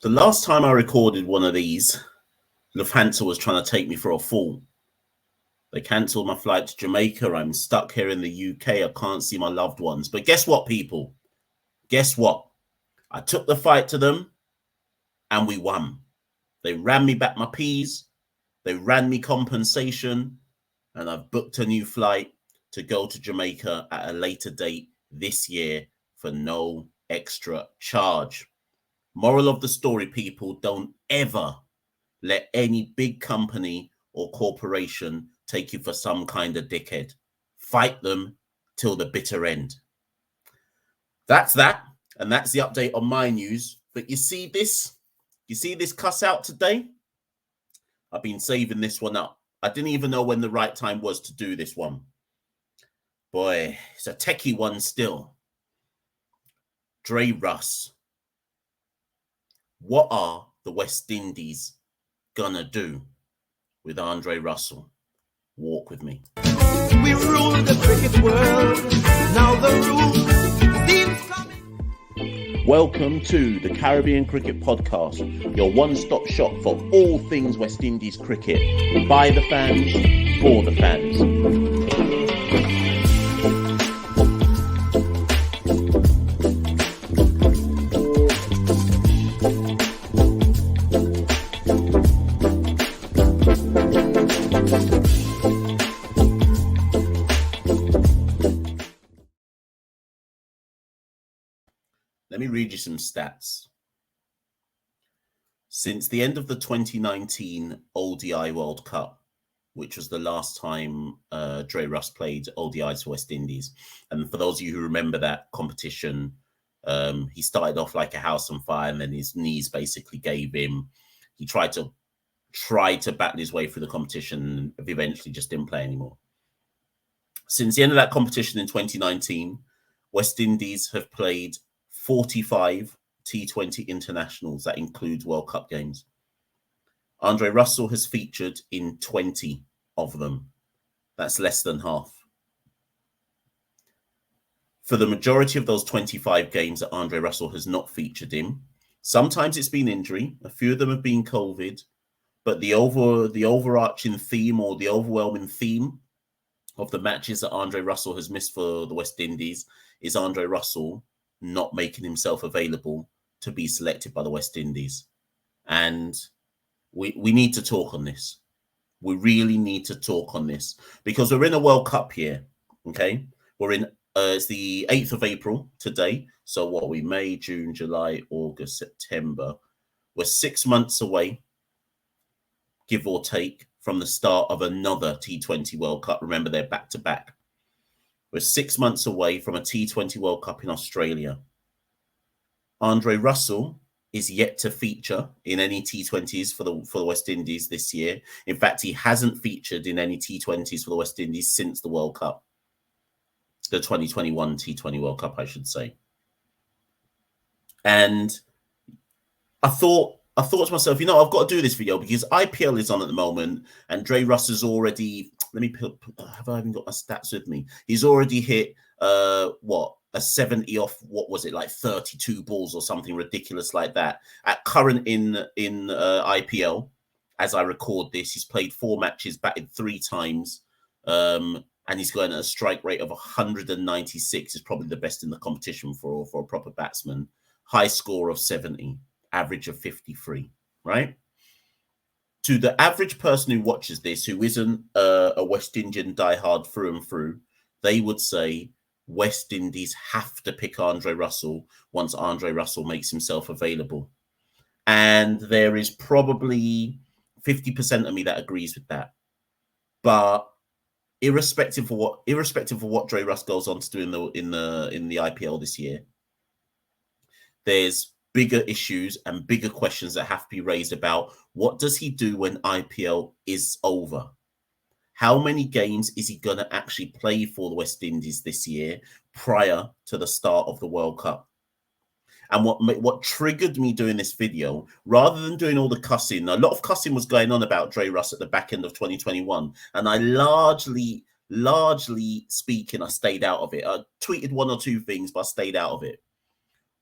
The last time I recorded one of these, Lufthansa was trying to take me for a fool. They cancelled my flight to Jamaica. I'm stuck here in the UK. I can't see my loved ones. But guess what, people? Guess what? I took the fight to them and we won. They ran me back my P's. They ran me compensation. And I've booked a new flight to go to Jamaica at a later date this year for no extra charge. Moral of the story, people, don't ever let any big company or corporation take you for some kind of dickhead. Fight them till the bitter end. That's that. And that's the update on my news. But you see this? You see this cuss out today? I've been saving this one up. I didn't even know when the right time was to do this one. Boy, it's a techie one still. Dre Russ. What are the West Indies gonna do with Andre Russell? Walk with me. We rule the cricket world. Now the rule seems coming. Welcome to the Caribbean Cricket Podcast, your one-stop shop for all things West Indies cricket. By the fans, for the fans. Let me read you some stats. Since the end of the 2019 ODI World Cup, which was the last time Dre Russ played ODIs for West Indies, and for those of you who remember that competition, he started off like a house on fire, and then his knees basically gave him. He tried to battle his way through the competition, and eventually just didn't play anymore. Since the end of that competition in 2019, West Indies have played 45 T20 internationals. That includes World Cup games. Andre Russell has featured in 20 of them. That's less than half. For the majority of those 25 games that Andre Russell has not featured in, sometimes it's been injury, a few of them have been COVID, but the overarching theme or the overwhelming theme of the matches that Andre Russell has missed for the West Indies is Andre Russell not making himself available to be selected by the West Indies. And we need to talk on this. We really need to talk on this because we're in a World Cup here, okay? We're in, it's the 8th of April today. So what are we, May, June, July, August, September. We're 6 months away, give or take, from the start of another T20 World Cup. Remember, they're back-to-back. We're 6 months away from a T20 World Cup in Australia. Andre Russell is yet to feature in any T20s for the West Indies this year. In fact, he hasn't featured in any T20s for the West Indies since the World Cup. The 2021 T20 World Cup, I should say. And I thought to myself, you know, I've got to do this video because IPL is on at the moment and Dre Russ has already, let me put, have I even got my stats with me? He's already hit, a 70 off, what was it, like 32 balls or something ridiculous like that. At current in IPL, as I record this, he's played 4 matches, batted 3 times, and he's going at a strike rate of 196, is probably the best in the competition for a proper batsman. High score of 70. Average of 53, right? To the average person who watches this, who isn't a West Indian diehard through and through, they would say West Indies have to pick Andre Russell once Andre Russell makes himself available. And there is probably 50% of me that agrees with that. But irrespective of what Dre Russ goes on to do in the IPL this year, there's bigger issues and bigger questions that have to be raised about what does he do when IPL is over? How many games is he going to actually play for the West Indies this year prior to the start of the World Cup? And what triggered me doing this video, rather than doing all the cussing, a lot of cussing was going on about Dre Russ at the back end of 2021. And I largely speaking, I stayed out of it. I tweeted 1 or 2 things, but I stayed out of it.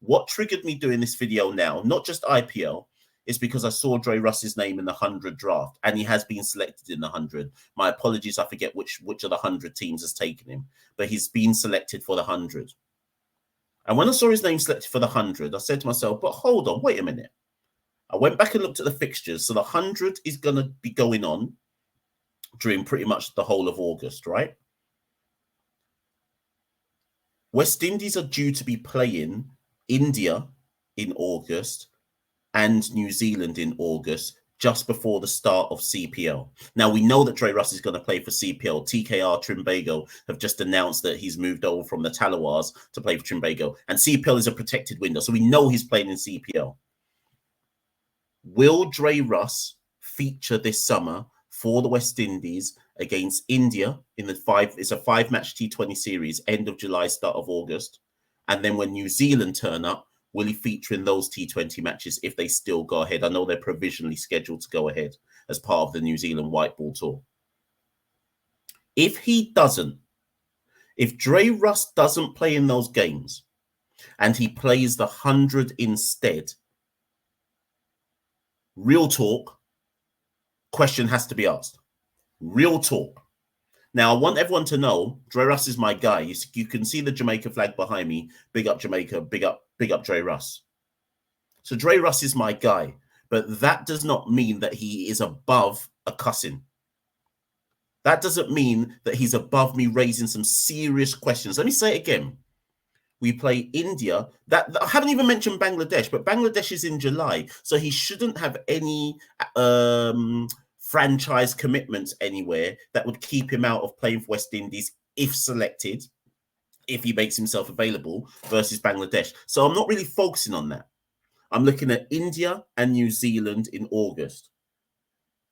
What triggered me doing this video now, not just IPL, it's because I saw Dre Russ's name in the 100 draft, and he has been selected in the 100. My apologies, I forget which of the 100 teams has taken him, but he's been selected for the 100. And when I saw his name selected for the 100, I said to myself, but hold on, wait a minute. I went back and looked at the fixtures. So the 100 is going to be going on during pretty much the whole of August, right? West Indies are due to be playing India in August and New Zealand in August, just before the start of CPL. Now, we know that Dre Russ is going to play for CPL. TKR Trimbago have just announced that he's moved over from the Talawars to play for Trimbago. And CPL is a protected window, so we know he's playing in CPL. Will Dre Russ feature this summer for the West Indies against India in the it's a 5-match T20 series, end of July, start of August? And then when New Zealand turn up, will he feature in those T20 matches if they still go ahead? I know they're provisionally scheduled to go ahead as part of the New Zealand White Ball Tour. If he doesn't, if Dre Russ doesn't play in those games and he plays the 100 instead, real talk, question has to be asked. Real talk. Now, I want everyone to know, Dre Russ is my guy. You can see the Jamaica flag behind me. Big up Jamaica, big up Dre Russ. So Dre Russ is my guy, but that does not mean that he is above a cussing. That doesn't mean that he's above me raising some serious questions. Let me say it again. We play India. That I haven't even mentioned Bangladesh, but Bangladesh is in July, so he shouldn't have any franchise commitments anywhere that would keep him out of playing for West Indies if selected, if he makes himself available, versus Bangladesh. So I'm not really focusing on that. I'm looking at India and New Zealand in August.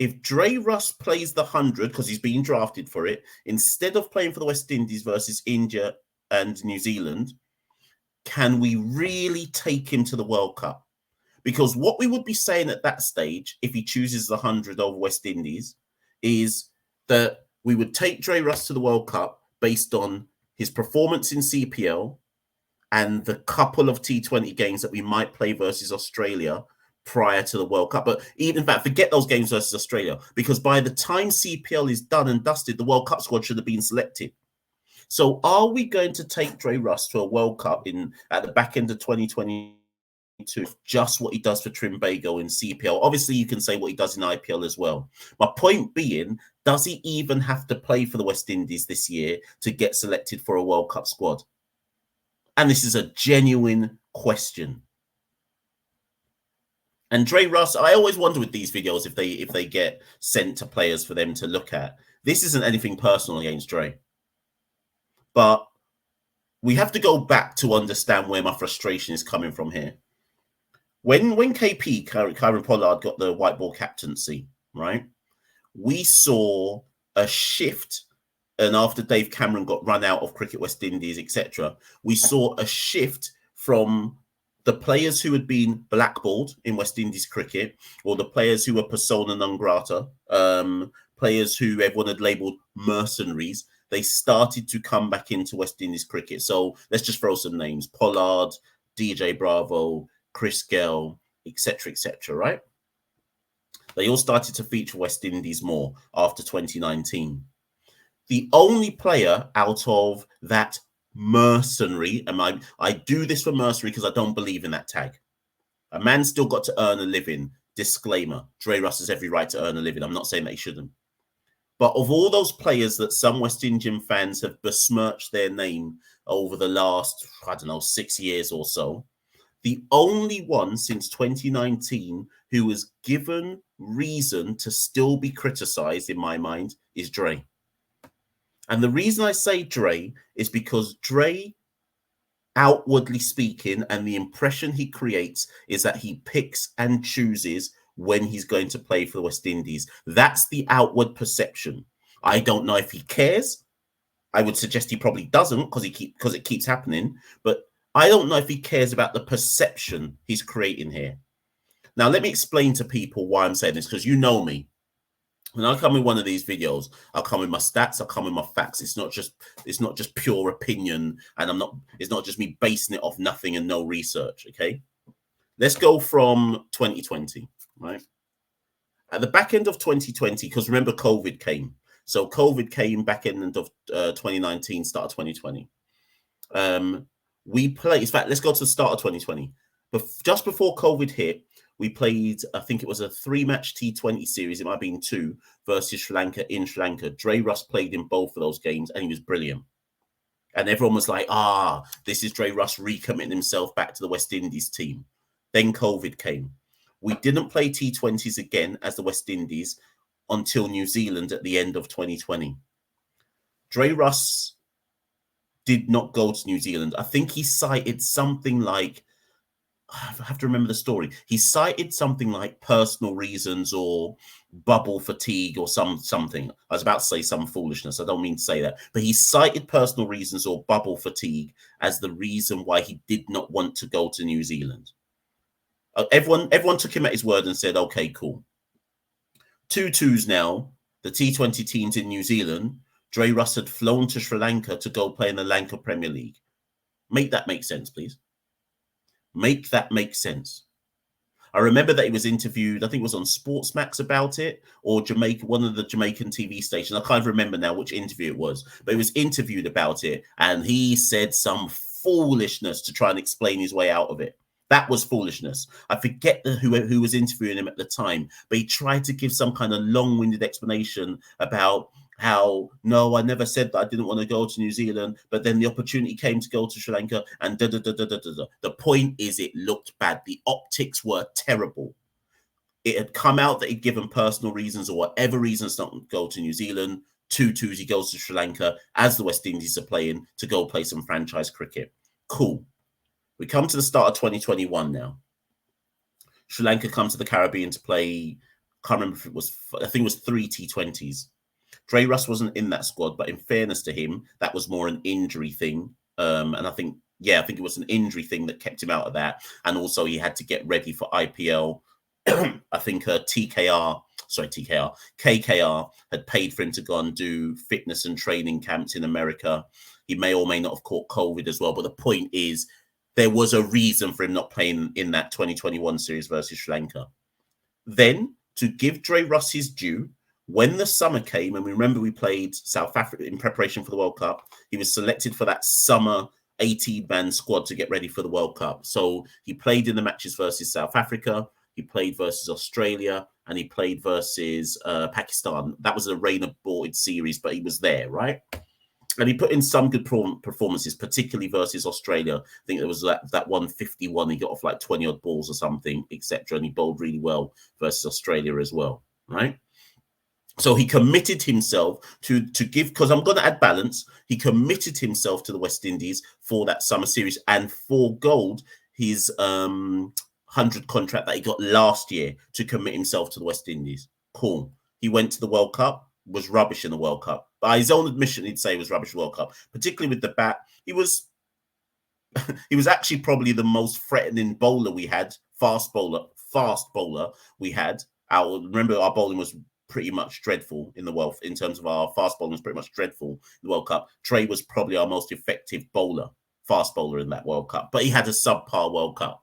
If Dre Russ plays the 100, because he's being drafted for it, instead of playing for the West Indies versus India and New Zealand, can we really take him to the World Cup? Because what we would be saying at that stage, if he chooses the 100 over West Indies, is that we would take Dre Russ to the World Cup based on his performance in CPL and the couple of T20 games that we might play versus Australia prior to the World Cup. But even, in fact, forget those games versus Australia, because by the time CPL is done and dusted, the World Cup squad should have been selected. So are we going to take Dre Russ to a World Cup at the back end of 2022, just what he does for Trimbago in CPL? Obviously, you can say what he does in IPL as well. My point being, does he even have to play for the West Indies this year to get selected for a World Cup squad? And this is a genuine question. And Dre Russ, I always wonder with these videos if they get sent to players for them to look at. This isn't anything personal against Dre. But we have to go back to understand where my frustration is coming from here. When KP, Kieran Pollard, got the white ball captaincy, right, we saw a shift. And after Dave Cameron got run out of Cricket West Indies, etc., we saw a shift from the players who had been blackballed in West Indies cricket, or the players who were persona non grata, players who everyone had labelled mercenaries. They started to come back into West Indies cricket. So let's just throw some names: Pollard, DJ Bravo, Chris Gale, etc., right? They all started to feature West Indies more after 2019. The only player out of that mercenary, and I do this for mercenary because I don't believe in that tag. A man's still got to earn a living. Disclaimer: Dre Russ has every right to earn a living. I'm not saying that he shouldn't. But of all those players that some West Indian fans have besmirched their name over the last, 6 years or so, the only one since 2019 who was given reason to still be criticised, in my mind, is Dre. And the reason I say Dre is because Dre, outwardly speaking, and the impression he creates is that he picks and chooses when he's going to play for the West Indies. That's the outward perception. I don't know if he cares. I would suggest he probably doesn't because it keeps happening. But I don't know if he cares about the perception he's creating here. Now, let me explain to people why I'm saying this, because you know me. When I come in one of these videos, I'll come with my stats, I'll come with my facts. It's not just pure opinion, and it's not just me basing it off nothing and no research. Okay. Let's go from 2020, right? At the back end of 2020, because remember COVID came. So COVID came back end of 2019, start of 2020. We played, in fact, let's go to the start of 2020. But just before COVID hit, we played, I think it was a 3-match T20 series. It might have been 2 versus Sri Lanka in Sri Lanka. Dre Russ played in both of those games and he was brilliant. And everyone was like, this is Dre Russ recommitting himself back to the West Indies team. Then COVID came. We didn't play T20s again as the West Indies until New Zealand at the end of 2020. Dre Russ did not go to New Zealand. I think he cited something like, I have to remember the story. He cited something like personal reasons or bubble fatigue or something. I was about to say some foolishness. I don't mean to say that. But he cited personal reasons or bubble fatigue as the reason why he did not want to go to New Zealand. Everyone took him at his word and said, okay, cool. 2-2s now. The T20 teams in New Zealand. Dre Russ had flown to Sri Lanka to go play in the Lanka Premier League. Make that make sense, please. Make that make sense. I remember that he was interviewed, I think it was on Sportsmax about it, or Jamaica, one of the Jamaican TV stations. I can't remember now which interview it was, but he was interviewed about it, and he said some foolishness to try and explain his way out of it. That was foolishness. I forget who was interviewing him at the time, but he tried to give some kind of long-winded explanation about how, no, I never said that I didn't want to go to New Zealand, but then the opportunity came to go to Sri Lanka and da-da-da-da-da-da. The point is it looked bad. The optics were terrible. It had come out that he'd given personal reasons or whatever reasons not to go to New Zealand. 2-2s, he goes to Sri Lanka as the West Indies are playing to go play some franchise cricket. Cool. We come to the start of 2021 now. Sri Lanka comes to the Caribbean to play, can't remember if it was, I think it was 3 T20s. Dre Russ wasn't in that squad, but in fairness to him, that was more an injury thing. And I think it was an injury thing that kept him out of that. And also he had to get ready for IPL. I think KKR had paid for him to go and do fitness and training camps in America. He may or may not have caught COVID as well. But the point is, there was a reason for him not playing in that 2021 series versus Sri Lanka. Then, to give Dre Russ his due, when the summer came, and we remember we played South Africa in preparation for the World Cup, he was selected for that summer 18-man squad to get ready for the World Cup. So he played in the matches versus South Africa, he played versus Australia, and he played versus Pakistan. That was a rain-aborted series, but he was there, right? And he put in some good performances, particularly versus Australia. I think there was that 151. He got off like 20-odd balls or something, etc. And he bowled really well versus Australia as well, right? So he committed himself to give, because I'm going to add balance, he committed himself to the West Indies for that summer series and foregoed his 100 contract that he got last year to commit himself to the West Indies. Cool. He went to the World Cup, was rubbish in the World Cup. By his own admission, he'd say he was rubbish World Cup, particularly with the bat. He was actually probably the most threatening bowler we had, fast bowler we had. Remember our bowling was pretty much dreadful in the world. In terms of our fast bowling was pretty much dreadful in the World Cup. Dre was probably our most effective fast bowler in that World Cup, but he had a subpar World Cup.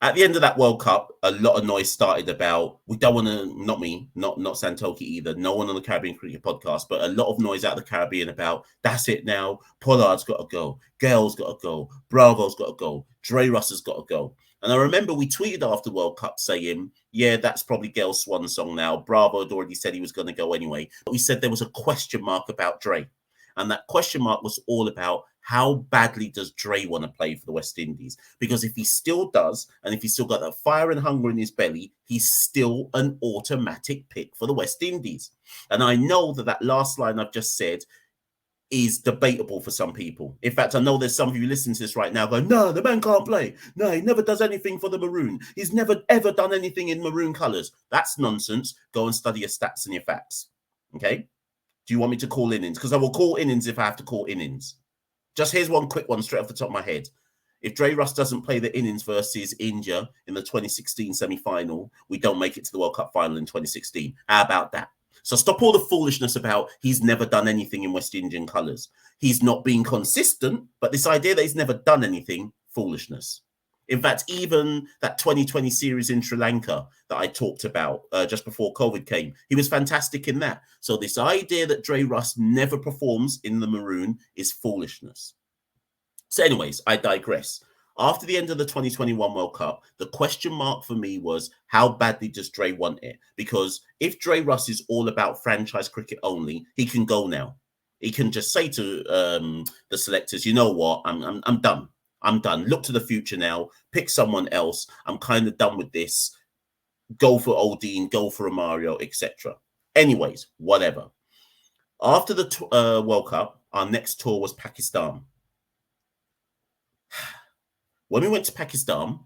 At the end of that World Cup, a lot of noise started about, we don't want to, not me, not Santoki either, no one on the Caribbean Cricket Podcast, but a lot of noise out of the Caribbean about, that's it now, Pollard's got to go, Gale's got to go, Bravo's got to go, Dre Russ has got to go. And I remember we tweeted after the World Cup saying, yeah, that's probably Gale's swan song now. Bravo had already said he was going to go anyway. But we said there was a question mark about Dre. And that question mark was all about, how badly does Dre want to play for the West Indies? Because if he still does, and if he's still got that fire and hunger in his belly, he's still an automatic pick for the West Indies. And I know that last line I've just said is debatable for some people. In fact, I know there's some of you listening to this right now going, no, the man can't play. No, he never does anything for the Maroon. He's never, ever done anything in Maroon colours. That's nonsense. Go and study your stats and your facts. Okay? Do you want me to call innings? Because I will call innings if I have to call innings. Just here's one quick one straight off the top of my head. If Dre Russ doesn't play the innings versus India in the 2016 semi-final, we don't make it to the World Cup final in 2016. How about that? So stop all the foolishness about he's never done anything in West Indian colours. He's not being consistent, but this idea that he's never done anything, foolishness. In fact, even that 2020 series in Sri Lanka that I talked about just before COVID came, he was fantastic in that. So this idea that Dre Russ never performs in the Maroon is foolishness. So anyways, I digress. After the end of the 2021 World Cup, the question mark for me was, how badly does Dre want it? Because if Dre Russ is all about franchise cricket only, he can go now. He can just say to the selectors, you know what, I'm done. I'm done. Look to the future now. Pick someone else. I'm kind of done with this. Go for Odin, go for a Mario, etc. Anyways, whatever. After the World Cup, our next tour was Pakistan. When we went to Pakistan,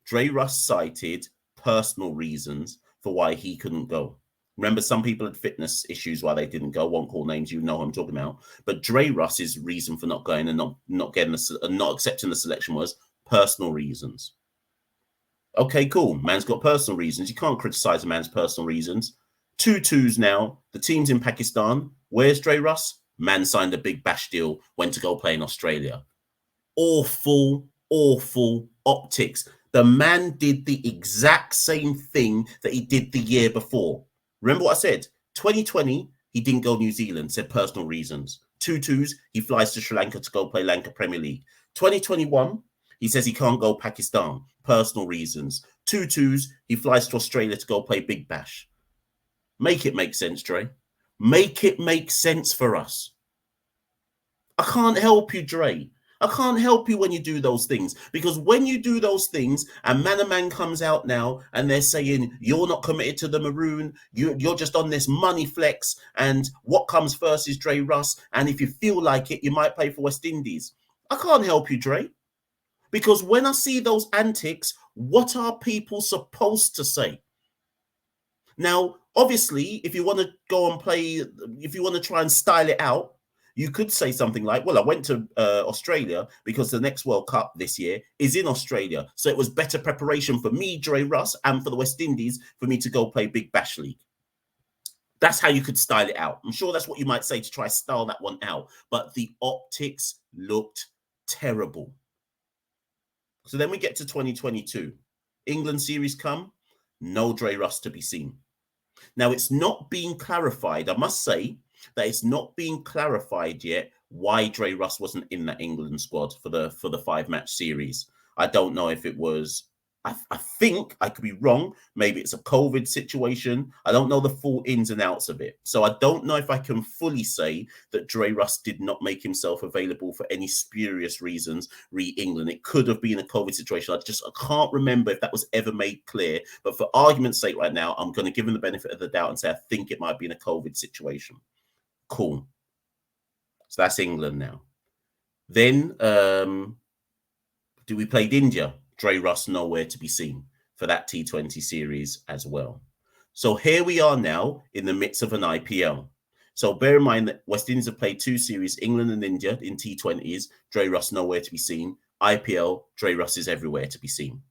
Dre Russ cited personal reasons for why he couldn't go. Remember, some people had fitness issues why they didn't go. Won't call names, you know who I'm talking about. But Dre Russ's reason for not going and not accepting the selection was personal reasons. Okay, cool. Man's got personal reasons. You can't criticize a man's personal reasons. 2-2s now. The team's in Pakistan. Where's Dre Russ? Man signed a big bash deal, went to go play in Australia. Awful optics. The man did the exact same thing that he did the year before. Remember what I said? 2020, he didn't go New Zealand, said personal reasons. 2-2s, he flies to Sri Lanka to go play Lanka Premier League. 2021, he says he can't go Pakistan, personal reasons. 2-2s, he flies to Australia to go play Big Bash. Make it make sense, Dre. Make it make sense for us. I can't help you, Dre. I can't help you when you do those things, because when you do those things and Man comes out now and they're saying you're not committed to the Maroon, you're just on this money flex, and what comes first is Dre Russ, and if you feel like it, you might play for West Indies. I can't help you, Dre, because when I see those antics, what are people supposed to say? Now, obviously, if you want to go and play, if you want to try and style it out, you could say something like, well, I went to Australia because the next World Cup this year is in Australia. So it was better preparation for me, Dre Russ, and for the West Indies for me to go play Big Bash League. That's how you could style it out. I'm sure that's what you might say to try to style that one out. But the optics looked terrible. So then we get to 2022. England series come, no Dre Russ to be seen. Now, it's not being clarified. I must say that it's not being clarified yet why Dre Russ wasn't in that England squad for the 5-match series. I don't know if it was, I think, I could be wrong, maybe it's a COVID situation. I don't know the full ins and outs of it. So I don't know if I can fully say that Dre Russ did not make himself available for any spurious reasons re-England. It could have been a COVID situation. I can't remember if that was ever made clear. But for argument's sake right now, I'm going to give him the benefit of the doubt and say I think it might be in a COVID situation. Cool. So that's England now. Then we played India. Dre Russ nowhere to be seen for that T20 series as well. So here we are now in the midst of an IPL. So bear in mind that West Indies have played 2 series, England and India in T20s. Dre Russ nowhere to be seen. IPL, Dre Russ is everywhere to be seen.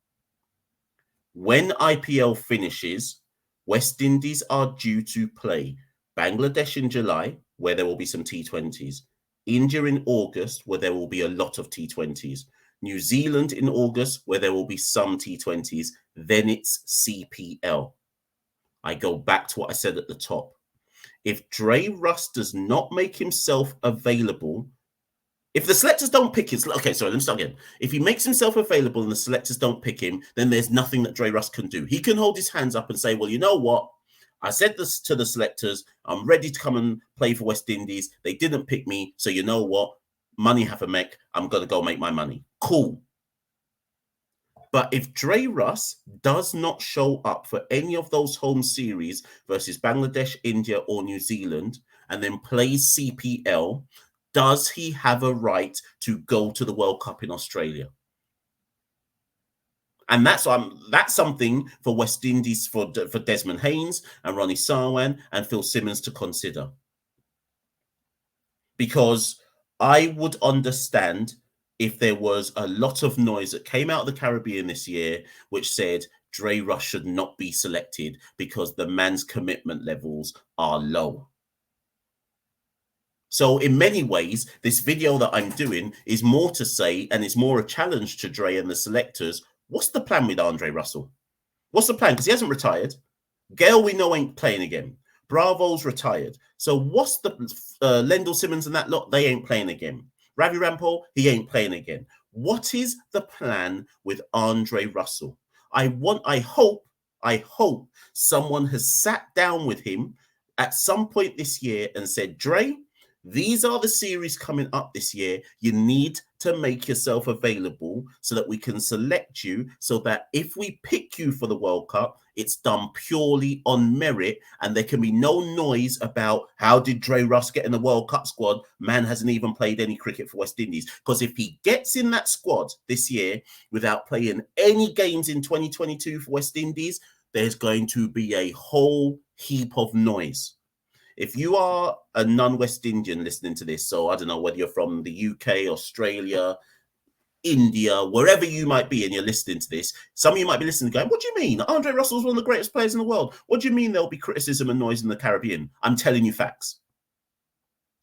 When IPL finishes, West Indies are due to play Bangladesh in July, where there will be some T20s. India in August, where there will be a lot of T20s. New Zealand in August, where there will be some T20s. Then it's CPL. I go back to what I said at the top. If Dre Russ does not make himself available, if the selectors don't pick him, okay, sorry, let me start again. If he makes himself available and the selectors don't pick him, then there's nothing that Dre Russ can do. He can hold his hands up and say, well, you know what? I said this to the selectors. I'm ready to come and play for West Indies. They didn't pick me. So you know what? Money have a mech. I'm going to go make my money. Cool. But if Dre Russ does not show up for any of those home series versus Bangladesh, India, or New Zealand, and then plays CPL, does he have a right to go to the World Cup in Australia? And that's something for West Indies, for Desmond Haynes and Ronnie Sarwan and Phil Simmons to consider. Because I would understand if there was a lot of noise that came out of the Caribbean this year, which said Dre Russ should not be selected because the man's commitment levels are low. So in many ways, this video that I'm doing is more to say, and it's more a challenge to Dre and the selectors. What's the plan with Andre Russell? What's the plan? Because he hasn't retired. Gale, we know, ain't playing again. Bravo's retired. So what's the Lendl Simmons and that lot? They ain't playing again. Ravi Rampal, he ain't playing again. What is the plan with Andre Russell? I hope someone has sat down with him at some point this year and said, Dre, these are the series coming up this year. You need to make yourself available so that we can select you, so that if we pick you for the World Cup, it's done purely on merit and there can be no noise about how did Dre Russ get in the World Cup squad? Man hasn't even played any cricket for West Indies. Because if he gets in that squad this year without playing any games in 2022 for West Indies, there's going to be a whole heap of noise. If you are a non-West Indian listening to this, so I don't know whether you're from the UK, Australia, India, wherever you might be and you're listening to this, some of you might be listening going, what do you mean? Andre Russell's one of the greatest players in the world. What do you mean there'll be criticism and noise in the Caribbean? I'm telling you facts.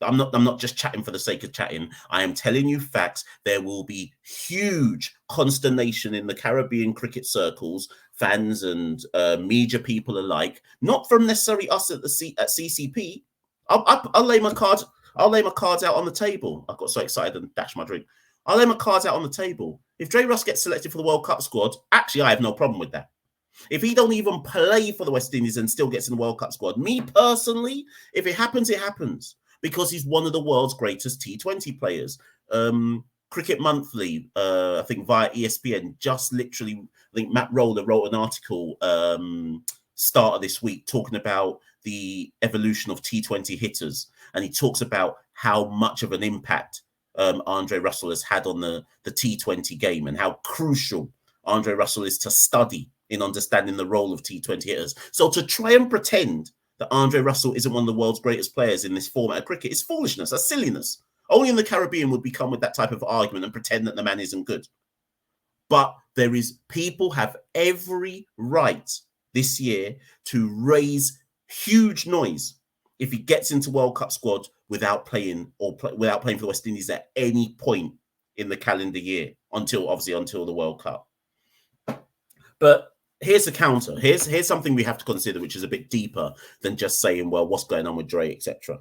I'm not just chatting for the sake of chatting. I am telling you facts. There will be huge consternation in the Caribbean cricket circles, fans and media people alike, not from necessarily us at CCP. I'll lay my cards. I'll lay my cards out on the table. I got so excited and dashed my drink. I'll lay my cards out on the table. If Dre Russ gets selected for the World Cup squad, actually, I have no problem with that. If he don't even play for the West Indies and still gets in the World Cup squad, me personally, if it happens, it happens. Because he's one of the world's greatest T20 players. Cricket Monthly, I think via ESPN, just literally, I think Matt Roller wrote an article start of this week talking about the evolution of T20 hitters. And he talks about how much of an impact Andre Russell has had on the T20 game and how crucial Andre Russell is to study in understanding the role of T20 hitters. So to try and pretend that Andre Russell isn't one of the world's greatest players in this format of cricket is foolishness. That's silliness. Only in the Caribbean would we come with that type of argument and pretend that the man isn't good. But people have every right this year to raise huge noise if he gets into World Cup squad without playing without playing for the West Indies at any point in the calendar year until the World Cup. But here's the counter. Here's something we have to consider, which is a bit deeper than just saying, well, what's going on with Dre, etc.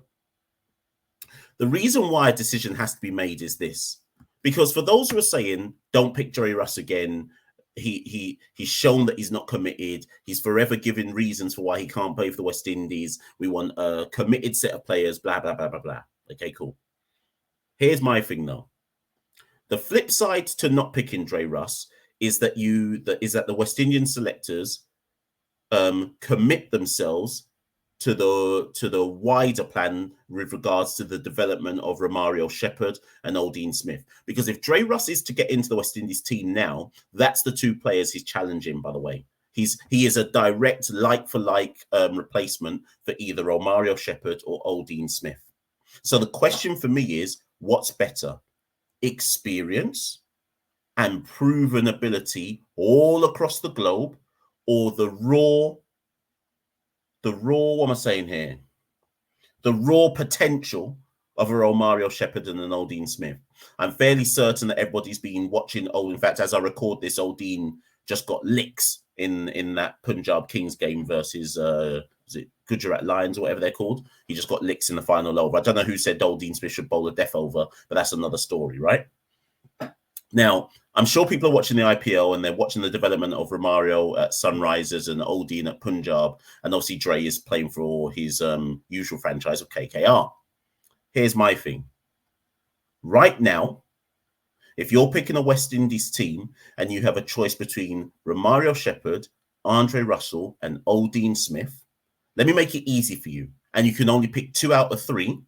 The reason why a decision has to be made is this. Because for those who are saying, don't pick Dre Russ again, he's shown that he's not committed. He's forever giving reasons for why he can't play for the West Indies. We want a committed set of players, blah, blah, blah, blah, blah. Okay, cool. Here's my thing, though. The flip side to not picking Dre Russ is that the West Indian selectors commit themselves to the wider plan with regards to the development of Romario Shepherd and Oldene Smith. Because if Dre Russ is to get into the West Indies team now, that's the two players he's challenging, by the way. He is a direct like-for-like replacement for either Romario Shepherd or Oldene Smith. So the question for me is, what's better? Experience and proven ability all across the globe, or the raw, what am I saying here? The raw potential of a Romario Shepherd and an Oldene Smith. I'm fairly certain that everybody's been watching. In fact, as I record this, Oldene just got licks in that Punjab Kings game versus is it Gujarat Lions or whatever they're called. He just got licks in the final over. I don't know who said Oldene Smith should bowl a death over, but that's another story, right? Now, I'm sure people are watching the IPL and they're watching the development of Romario at Sunrisers and Oldene at Punjab. And obviously Dre is playing for his usual franchise of KKR. Here's my thing. Right now, if you're picking a West Indies team and you have a choice between Romario Shepherd, Andre Russell and Oldene Smith, let me make it easy for you. And you can only pick 2 out of 3.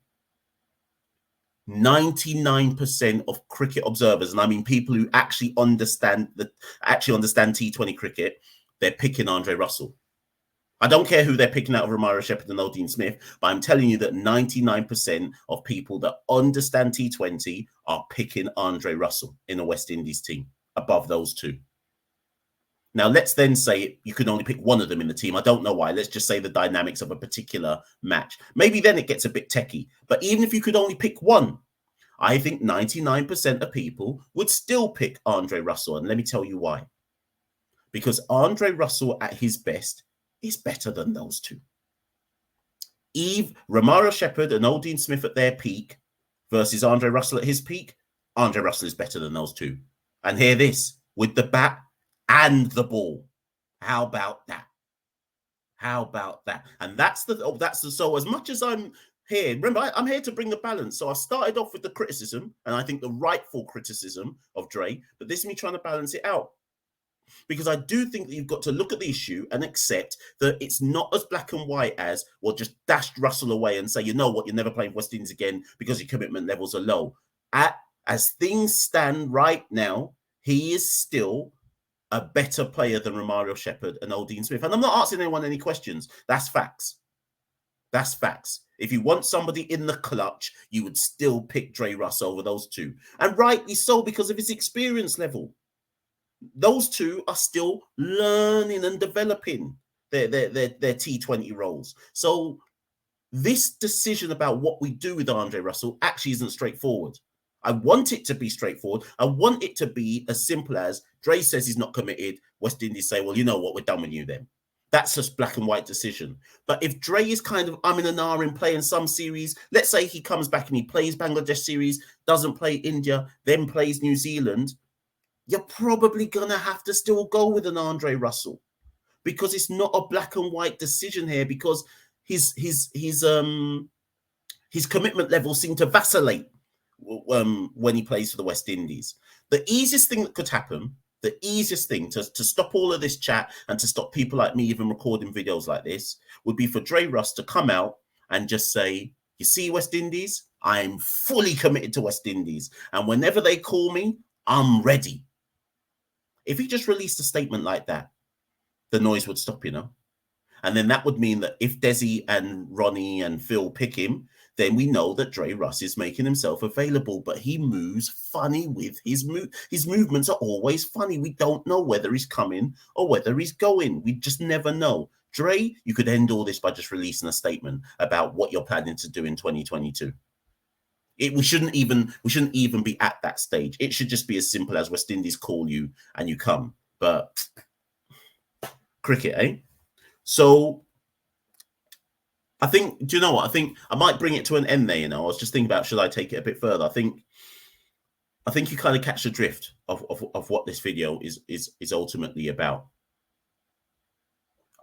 99% of cricket observers, and I mean people who actually understand T20 cricket, they're picking Andre Russell. I don't care who they're picking out of Romario Shepherd and Oldene Smith, but I'm telling you that 99% of people that understand T20 are picking Andre Russell in a West Indies team above those two. Now, let's then say you can only pick one of them in the team. I don't know why. Let's just say the dynamics of a particular match. Maybe then it gets a bit techie. But even if you could only pick one, I think 99% of people would still pick Andre Russell. And let me tell you why. Because Andre Russell at his best is better than those two. Romario Shepherd and Old Dean Smith at their peak versus Andre Russell at his peak, Andre Russell is better than those two. And hear this, with the bat and the ball. How about that? How about that? And so as much as I'm here, remember, I'm here to bring the balance. So I started off with the criticism, and I think the rightful criticism of Dre, but this is me trying to balance it out. Because I do think that you've got to look at the issue and accept that it's not as black and white as, well, just dashed Russell away and say, you know what, you're never playing West Indies again because your commitment levels are low. As things stand right now, he is still a better player than Romario Shepherd and Old Dean Smith. And I'm not asking anyone any questions. That's facts. That's facts. If you want somebody in the clutch, you would still pick Dre Russ over those two. And rightly so, because of his experience level. Those two are still learning and developing their T20 roles. So this decision about what we do with Andre Russell actually isn't straightforward. I want it to be straightforward. I want it to be as simple as Dre says he's not committed. West Indies say, well, you know what, we're done with you then. That's just black and white decision. But if Dre is kind of in an hour in play in some series, let's say he comes back and he plays Bangladesh series, doesn't play India, then plays New Zealand, you're probably going to have to still go with an Andre Russell because it's not a black and white decision here because his commitment levels seem to vacillate when he plays for the West Indies. The easiest thing that could happen, the easiest thing to stop all of this chat and to stop people like me even recording videos like this would be for Dre Russ to come out and just say, you see West Indies, I'm fully committed to West Indies. And whenever they call me, I'm ready. If he just released a statement like that, the noise would stop, you know? And then that would mean that if Desi and Ronnie and Phil pick him, then we know that Dre Russ is making himself available, but he moves funny with his movements are always funny. We don't know whether he's coming or whether he's going. We just never know. Dre, you could end all this by just releasing a statement about what you're planning to do in 2022. We shouldn't even be at that stage. It should just be as simple as West Indies call you and you come. But cricket, eh? So I think, do you know what? I think I might bring it to an end there, you know. I was just thinking about, should I take it a bit further? I think you kind of catch the drift of what this video is ultimately about.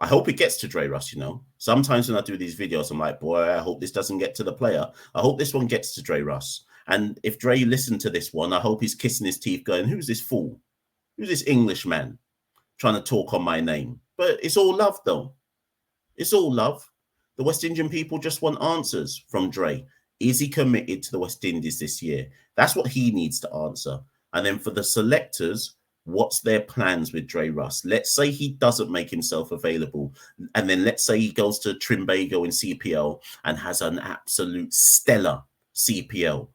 I hope it gets to Dre Russ, you know. Sometimes when I do these videos, I'm like, boy, I hope this doesn't get to the player. I hope this one gets to Dre Russ. And if Dre listened to this one, I hope he's kissing his teeth going, who's this fool? Who's this Englishman trying to talk on my name? But it's all love, though. It's all love. The West Indian people just want answers from Dre. Is he committed to the West Indies this year? That's what he needs to answer. And then for the selectors, what's their plans with Dre Russ? Let's say he doesn't make himself available. And then let's say he goes to Trimbago in CPL and has an absolute stellar CPL.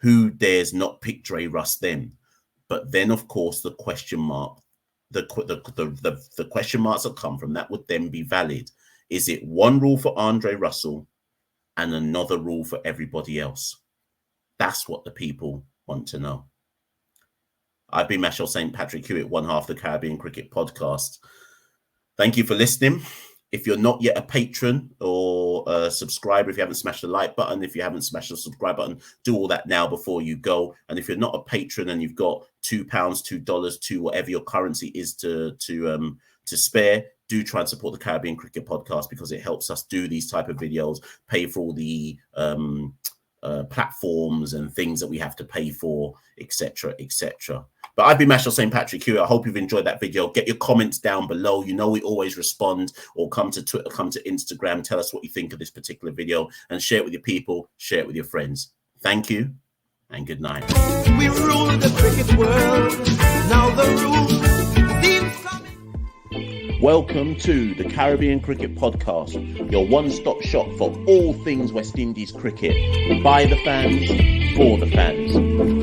Who dares not pick Dre Russ then? But then, of course, the question mark, the question marks that come from that would then be valid. Is it one rule for Andre Russell and another rule for everybody else? That's what the people want to know. I've been Machel St. Patrick Hewitt, one half the Caribbean Cricket Podcast. Thank you for listening. If you're not yet a patron or a subscriber, if you haven't smashed the like button, if you haven't smashed the subscribe button, do all that now before you go. And if you're not a patron and you've got £2, $2, $2, whatever your currency is to spare, do try and support the Caribbean Cricket Podcast because it helps us do these type of videos, pay for all the platforms and things that we have to pay for, etc., etc. But I've been Machel St. Patrick Hewitt. I hope you've enjoyed that video. Get your comments down below. You know we always respond, or come to Twitter, come to Instagram. Tell us what you think of this particular video and share it with your people, share it with your friends. Thank you and good night. We rule the cricket world. Now the rules seem coming. Welcome to the Caribbean Cricket Podcast, your one-stop shop for all things West Indies cricket. By the fans, for the fans.